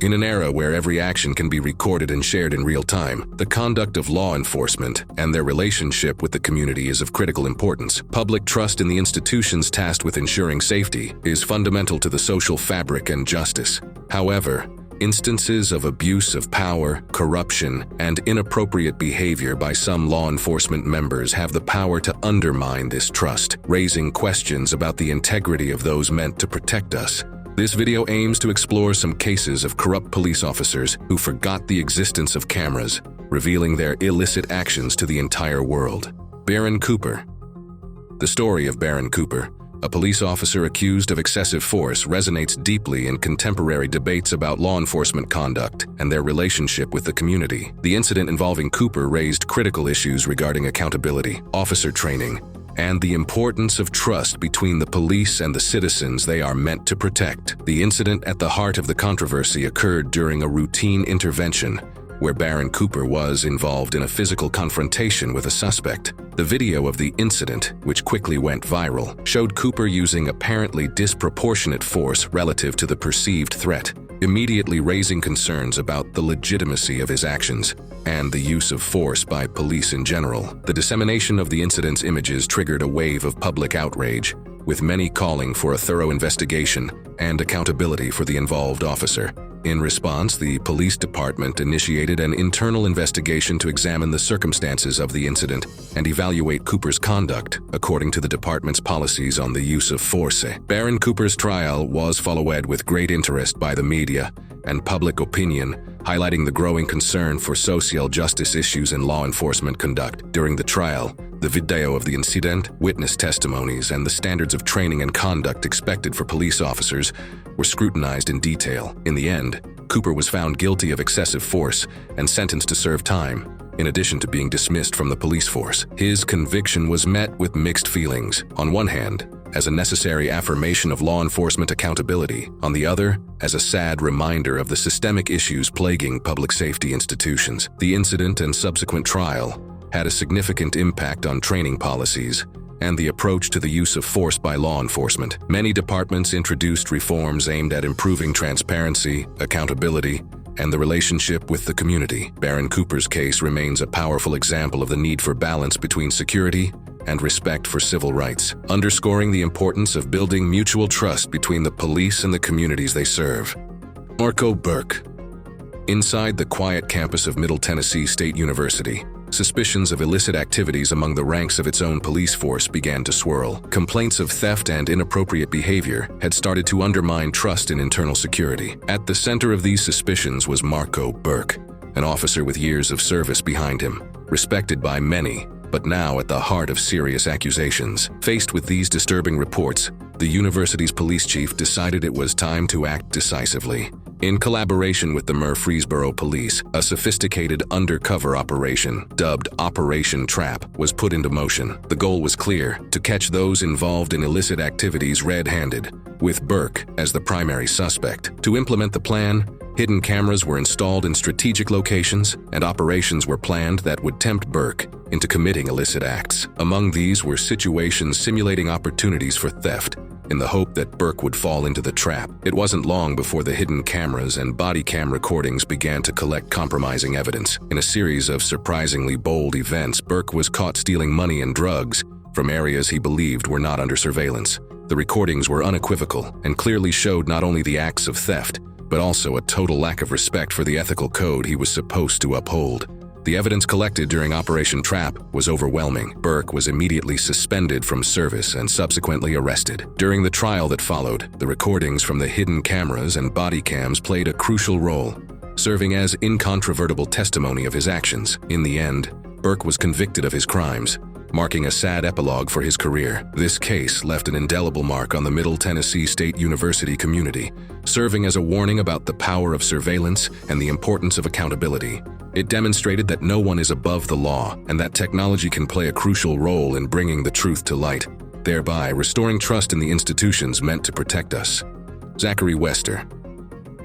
In an era where every action can be recorded and shared in real time, the conduct of law enforcement and their relationship with the community is of critical importance. Public trust in the institutions tasked with ensuring safety is fundamental to the social fabric and justice. However, instances of abuse of power, corruption, and inappropriate behavior by some law enforcement members have the power to undermine this trust, raising questions about the integrity of those meant to protect us. This video aims to explore some cases of corrupt police officers who forgot the existence of cameras, revealing their illicit actions to the entire world. Baron Cooper. The story of Baron Cooper, a police officer accused of excessive force, resonates deeply in contemporary debates about law enforcement conduct and their relationship with the community. The incident involving Cooper raised critical issues regarding accountability, officer training, and the importance of trust between the police and the citizens they are meant to protect. The incident at the heart of the controversy occurred during a routine intervention where Baron Cooper was involved in a physical confrontation with a suspect. The video of the incident, which quickly went viral, showed Cooper using apparently disproportionate force relative to the perceived threat, immediately raising concerns about the legitimacy of his actions and the use of force by police in general. The dissemination of the incident's images triggered a wave of public outrage, with many calling for a thorough investigation and accountability for the involved officer. In response, the police department initiated an internal investigation to examine the circumstances of the incident and evaluate Cooper's conduct according to the department's policies on the use of force. Baron Cooper's trial was followed with great interest by the media and public opinion, highlighting the growing concern for social justice issues in law enforcement conduct. During the trial, the video of the incident, witness testimonies, and the standards of training and conduct expected for police officers were scrutinized in detail. In the end, Cooper was found guilty of excessive force and sentenced to serve time, in addition to being dismissed from the police force. His conviction was met with mixed feelings. On one hand, as a necessary affirmation of law enforcement accountability, on the other, as a sad reminder of the systemic issues plaguing public safety institutions. The incident and subsequent trial had a significant impact on training policies and the approach to the use of force by law enforcement. Many departments introduced reforms aimed at improving transparency, accountability, and the relationship with the community. Baron Cooper's case remains a powerful example of the need for balance between security and respect for civil rights, underscoring the importance of building mutual trust between the police and the communities they serve. Burke. Inside the quiet campus of Middle Tennessee State University, suspicions of illicit activities among the ranks of its own police force began to swirl. Complaints of theft and inappropriate behavior had started to undermine trust in internal security. At the center of these suspicions was Burke, an officer with years of service behind him, respected by many, but now at the heart of serious accusations. Faced with these disturbing reports, the university's police chief decided it was time to act decisively. In collaboration with the Murfreesboro Police, a sophisticated undercover operation, dubbed Operation Trap, was put into motion. The goal was clear: to catch those involved in illicit activities red-handed, with Burke as the primary suspect. To implement the plan, hidden cameras were installed in strategic locations, and operations were planned that would tempt Burke into committing illicit acts. Among these were situations simulating opportunities for theft, in the hope that Burke would fall into the trap. It wasn't long before the hidden cameras and body cam recordings began to collect compromising evidence. In a series of surprisingly bold events, Burke was caught stealing money and drugs from areas he believed were not under surveillance. The recordings were unequivocal and clearly showed not only the acts of theft, but also a total lack of respect for the ethical code he was supposed to uphold. The evidence collected during Operation Trap was overwhelming. Burke was immediately suspended from service and subsequently arrested. During the trial that followed, the recordings from the hidden cameras and body cams played a crucial role, serving as incontrovertible testimony of his actions. In the end, Burke was convicted of his crimes, marking a sad epilogue for his career. This case left an indelible mark on the Middle Tennessee State University community, serving as a warning about the power of surveillance and the importance of accountability. It demonstrated that no one is above the law and that technology can play a crucial role in bringing the truth to light, thereby restoring trust in the institutions meant to protect us. Zachary Wester.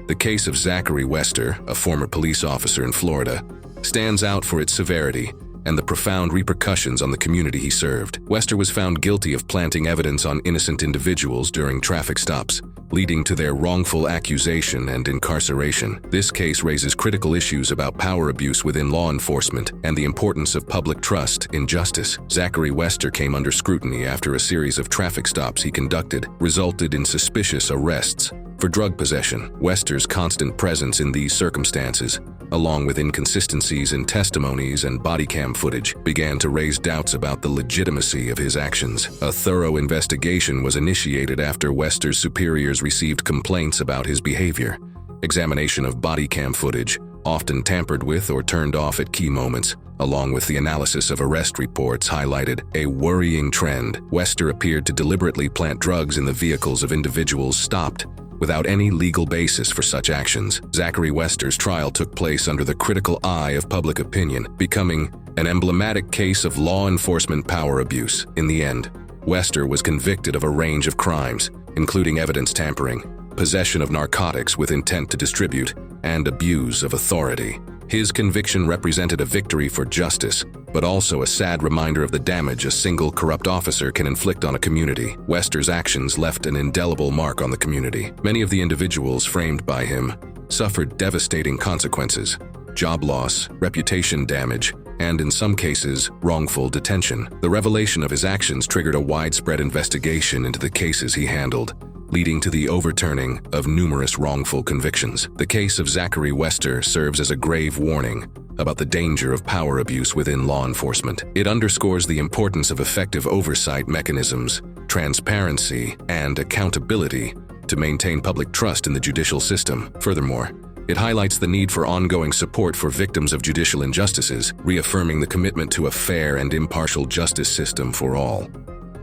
The case of Zachary Wester, a former police officer in Florida, stands out for its severity and the profound repercussions on the community he served. Wester was found guilty of planting evidence on innocent individuals during traffic stops, leading to their wrongful accusation and incarceration. This case raises critical issues about power abuse within law enforcement and the importance of public trust in justice. Zachary Wester came under scrutiny after a series of traffic stops he conducted resulted in suspicious arrests for drug possession. Wester's constant presence in these circumstances, along with inconsistencies in testimonies and body cam footage, began to raise doubts about the legitimacy of his actions. A thorough investigation was initiated after Wester's superiors received complaints about his behavior. Examination of body cam footage, often tampered with or turned off at key moments, along with the analysis of arrest reports, highlighted a worrying trend. Wester appeared to deliberately plant drugs in the vehicles of individuals stopped, without any legal basis for such actions. Zachary Wester's trial took place under the critical eye of public opinion, becoming an emblematic case of law enforcement power abuse. In the end, Wester was convicted of a range of crimes, including evidence tampering, possession of narcotics with intent to distribute, and abuse of authority. His conviction represented a victory for justice, but also a sad reminder of the damage a single corrupt officer can inflict on a community. Wester's actions left an indelible mark on the community. Many of the individuals framed by him suffered devastating consequences: job loss, reputation damage, and in some cases, wrongful detention. The revelation of his actions triggered a widespread investigation into the cases he handled, leading to the overturning of numerous wrongful convictions. The case of Zachary Wester serves as a grave warning about the danger of power abuse within law enforcement. It underscores the importance of effective oversight mechanisms, transparency, and accountability to maintain public trust in the judicial system. Furthermore, it highlights the need for ongoing support for victims of judicial injustices, reaffirming the commitment to a fair and impartial justice system for all.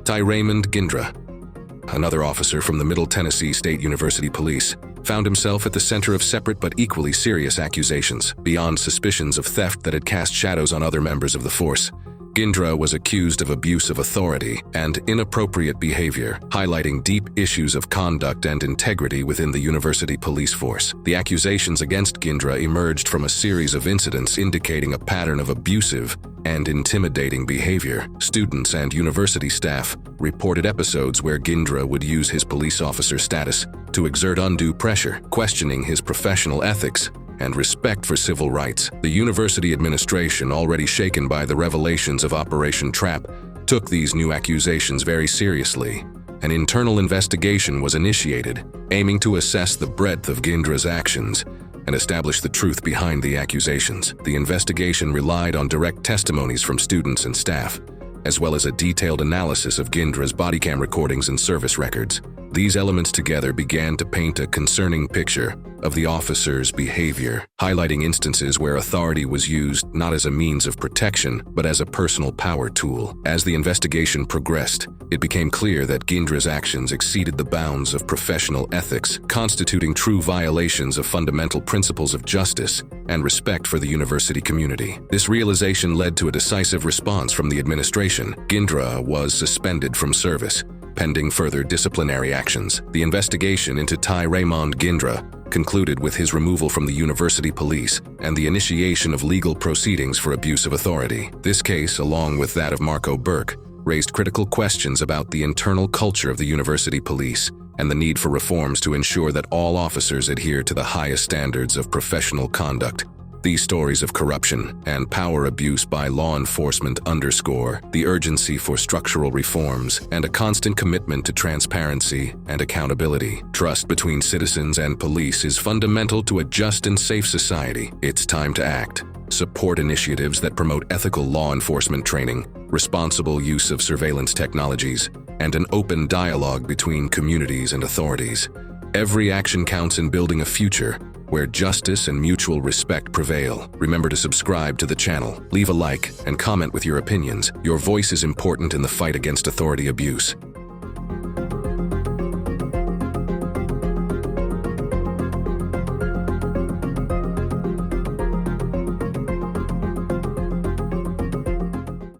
Raymond Gindra, another officer from the Middle Tennessee State University Police, found himself at the center of separate but equally serious accusations. Beyond suspicions of theft that had cast shadows on other members of the force, Gindra was accused of abuse of authority and inappropriate behavior, highlighting deep issues of conduct and integrity within the university police force. The accusations against Gindra emerged from a series of incidents indicating a pattern of abusive and intimidating behavior. Students and university staff reported episodes where Gindra would use his police officer status to exert undue pressure, questioning his professional ethics and respect for civil rights. The university administration, already shaken by the revelations of Operation Trap, took these new accusations very seriously. An internal investigation was initiated, aiming to assess the breadth of Gindra's actions and establish the truth behind the accusations. The investigation relied on direct testimonies from students and staff, as well as a detailed analysis of Gindra's body cam recordings and service records. These elements together began to paint a concerning picture of the officer's behavior, highlighting instances where authority was used not as a means of protection, but as a personal power tool. As the investigation progressed, it became clear that Gindra's actions exceeded the bounds of professional ethics, constituting true violations of fundamental principles of justice and respect for the university community. This realization led to a decisive response from the administration. Gindra was suspended from service, pending further disciplinary actions. The investigation into Raymond Gindra concluded with his removal from the university police and the initiation of legal proceedings for abuse of authority. This case, along with that of Burke, raised critical questions about the internal culture of the university police and the need for reforms to ensure that all officers adhere to the highest standards of professional conduct. These stories of corruption and power abuse by law enforcement underscore the urgency for structural reforms and a constant commitment to transparency and accountability. Trust between citizens and police is fundamental to a just and safe society. It's time to act. Support initiatives that promote ethical law enforcement training, responsible use of surveillance technologies, and an open dialogue between communities and authorities. Every action counts in building a future where justice and mutual respect prevail. Remember to subscribe to the channel, leave a like, and comment with your opinions. Your voice is important in the fight against authority abuse.